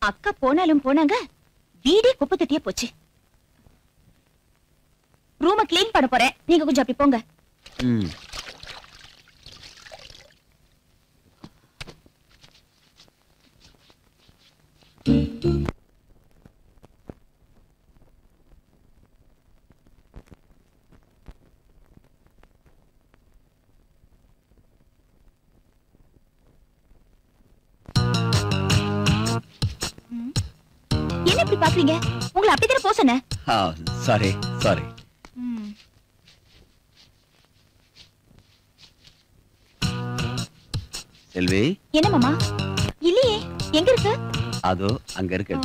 அக்கா போனாலும் போனாங்க, வீடே குப்பை தட்டியே போச்சு. ரூமை கிளீன் பண்ண போறேன், நீங்க கொஞ்சம் அப்படி போங்க. என்ன இப்படி பாக்குறீங்க? உங்களை அப்படித்தானே போக சொன்னேன். Sorry sorry. செல்வி. என்ன மாமா? இல்லையே, எங்க இருக்கு? அதோ அங்க இருக்கு.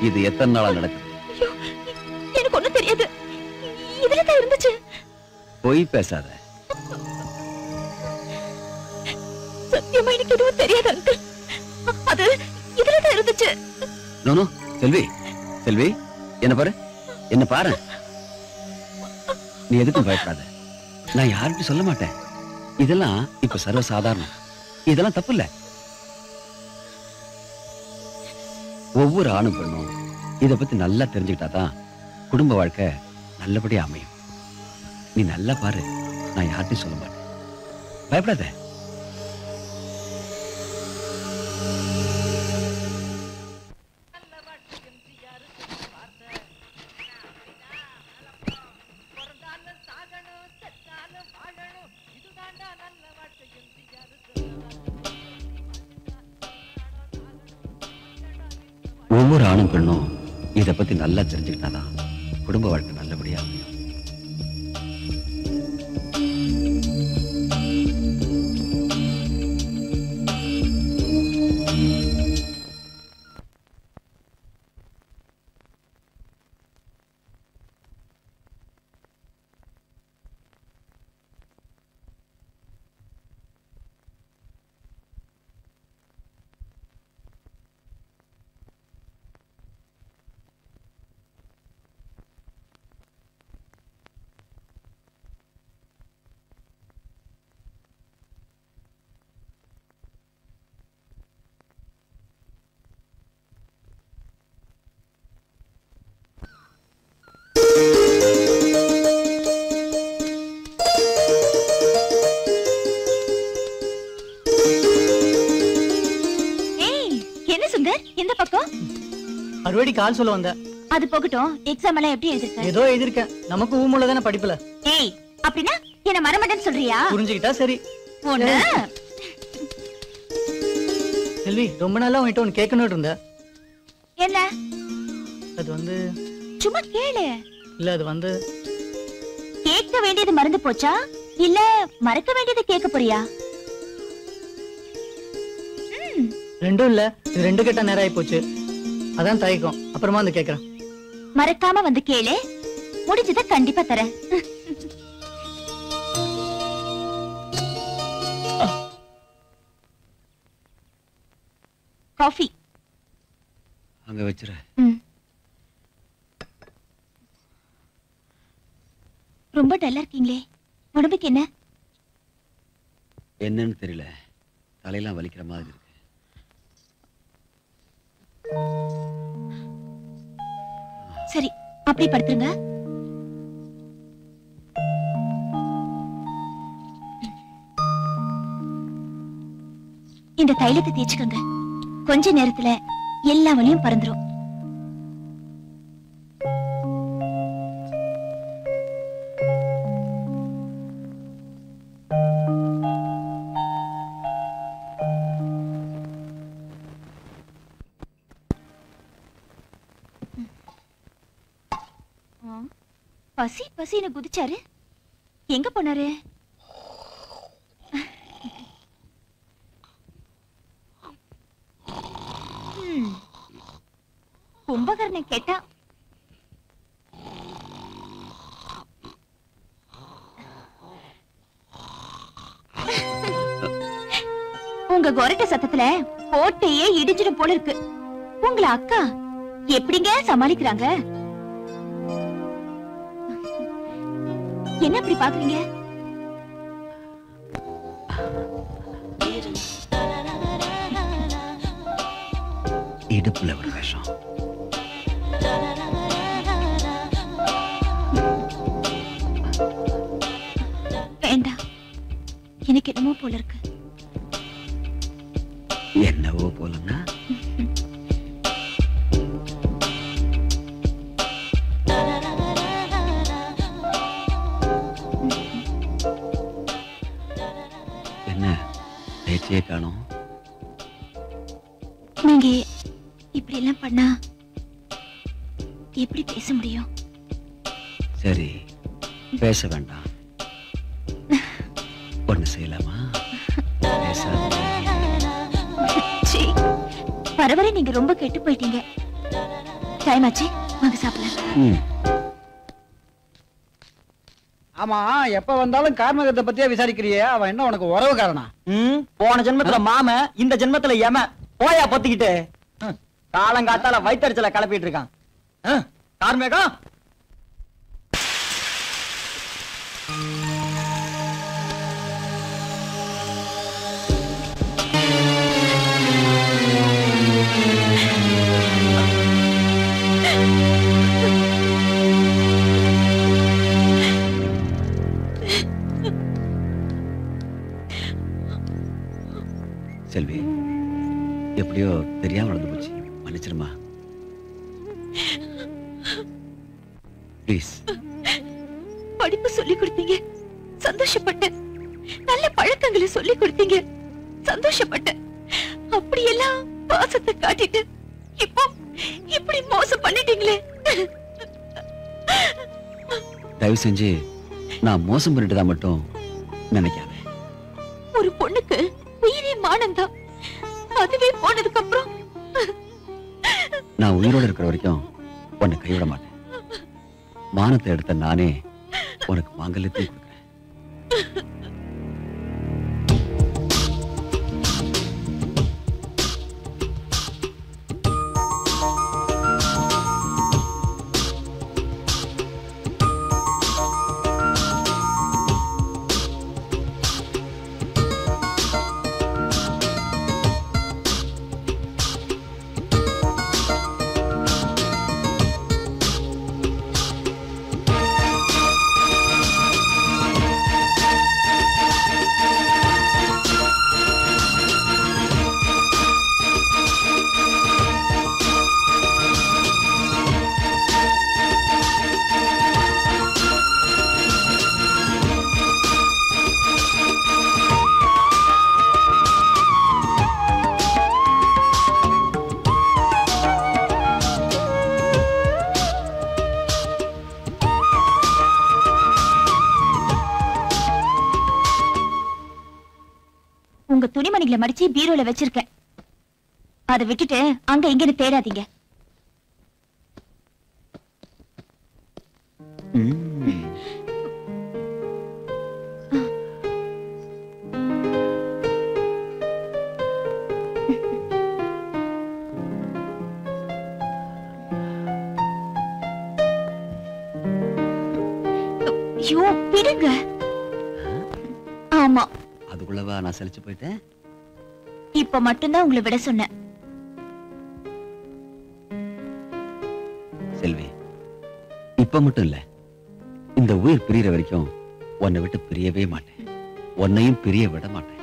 இது எத்தனை நாளா நடக்குது? எனக்கு ஒண்ணும் தெரியாது. இதுல தான் இருந்துச்சு. போய் பேசாத. சத்தியமா எனக்கு எதுவும் தெரியாது அங்கிள். அது இதுல தான் இருந்துச்சு. நோ செல்வி, செல்வி என்ன பாரு, என்ன பாரு. நீ எதுக்கும் பயப்படாத. நான் யாருக்கும் சொல்ல மாட்டேன். இதெல்லாம் இப்ப சர்வ சாதாரணம். இதெல்லாம் தப்பு இல்ல. ஒவ்வொரு ஆணும் பெண்ணும் இத பத்தி நல்லா தெரிஞ்சுக்கிட்டாதான் குடும்ப வாழ்க்கை நல்லபடியா அமையும். நீ நல்லா பாரு, நான் யார்ட்டையும் சொல்ல மாட்டேன். பயப்படாத. ஒவ்வொரு ஆணும் பெண்ணும் இத பத்தி நல்லா தெரிஞ்சுக்கிட்டாதான் குடும்ப வாழ்க்கை நல்லபடியா அமையும். அறுவடி கால் சொல்ல வந்த. அது போகட்டும், எக்ஸாம் எல்லாம் எப்படி எழுதிருக்க? ஏதோ எழுதிருக்கேன். நமக்கு ஊமுல தான படிப்புல. ஏய், அப்படினா என்ன மறமட்டன்னு சொல்றியா? புரிஞ்சுக்கிட்டா சரி. ஒண்ணு செல்வி, ரொம்ப நாளா உன்கிட்ட ஒன்னு கேட்கணும்னு இருந்த. என்ன? அது வந்து சும்மா கேளு. இல்ல, அது வந்து கேட்க வேண்டியது மறந்து போச்சா இல்ல மறக்க வேண்டியது கேட்க போறியா? ரெண்டும் இல்ல, இது ரெண்டு கேட்ட நேரம் ஆயி போச்சு. அதான் தயக்கம். அப்புறமா வந்து கேக்குறேன். மறக்காம வந்து கேளு, முடிஞ்சத கண்டிப்பா தரேன். காஃபி அங்க வச்சிரு. ரொம்ப டல்லா இருக்கீங்களே, உடம்புக்கு என்ன? என்னன்னு தெரியல, தலையெல்லாம் வலிக்கிற மாதிரி இருக்கு. சரி, அப்படி படுத்துருங்க. இந்த தைலத்தை தேய்ச்சுக்கோங்க. கொஞ்ச நேரத்துல எல்லா வலியும் பறந்துரும். பசி பசின்னு குதிச்சாரு, எங்க போனாரு? கும்பகர்ணன் கேட்டா உங்க கொரட்ட சத்தத்துல கோட்டையே இடிஞ்சிடும் போல இருக்கு. உங்கள அக்கா எப்படிங்க சமாளிக்கிறாங்க? என்ன அப்படி பாக்குறீங்க? இடுப்புல ஒரு விஷம். வேண்டாம், எனக்கு என்னமோ போல இருக்கு. என்னவோ போலன்னா என்ன பேச்சையே காணோம். நீங்க இப்படி எல்லாம் பண்ணா எப்படி பேச முடியும்? சரி, பேச வேண்டாம். ஒண்ணு செய்யலாமா? பரவரை நீங்க ரொம்ப கெட்டு போயிட்டீங்க. டைம் ஆச்சு, வாங்க சாப்பிடலாம். ஆமா, எப்ப வந்தாலும் கார்மகத்தை பத்தியே விசாரிக்கிறியே, அவன் என்ன உனக்கு உறவு காரணா? போன ஜென்மத்துல மாம, இந்த ஜென்மத்துல எம. போயா பொத்திக்கிட்டு காலங்காத்தால வயித்தறிச்சல கிளப்பிட்டு இருக்கான். கார்மேகம், செல்வி, எப்படியோ தெரியாம நடந்து போச்சு, மன்னிச்சிருமா. ப்ளீஸ். படிப்பு சொல்லி கொடுத்தீங்க, சந்தோஷப்பட்டேன். நல்ல பழக்கங்களை சொல்லி கொடுத்தீங்க, சந்தோஷப்பட்டேன். அப்படியெல்லாம் பாசத்தை காட்டிட்டு இப்போ இப்படி மோசம் பண்ணிட்டீங்களே. தயவு செஞ்சு நான் மோசம் பண்ணிட்டதா மட்டும் நினைக்காத. ஒரு பொண்ணுக்கு உயிரே மானம்தான். அதுவே போனதுக்கு அப்புறம் நான் உயிரோட இருக்கிற வரைக்கும் உன்னை கைவிட மாட்டேன். மானத்தை எடுத்த நானே உனக்கு மாங்கல்யத்தை கொடுக்கிறேன். உங்க துணிமணிகளை மடிச்சு பீரோல வச்சிருக்கேன். அதை விட்டுட்டு அங்க இங்கன்னு தேடாதீங்க. ஐயோ, விடுங்க. ஆமா, அதுக்குள்ளவா நான் சலிச்சு போயிட்டேன். இப்ப மட்டும்தான் உங்களை விட சொன்னேன். செல்வி, இப்ப மட்டும் இல்ல, இந்த உயிர் பிரியற வரைக்கும் உன்னை விட்டு பிரியவே மாட்டேன். உன்னையும் பிரிய விட மாட்டேன்.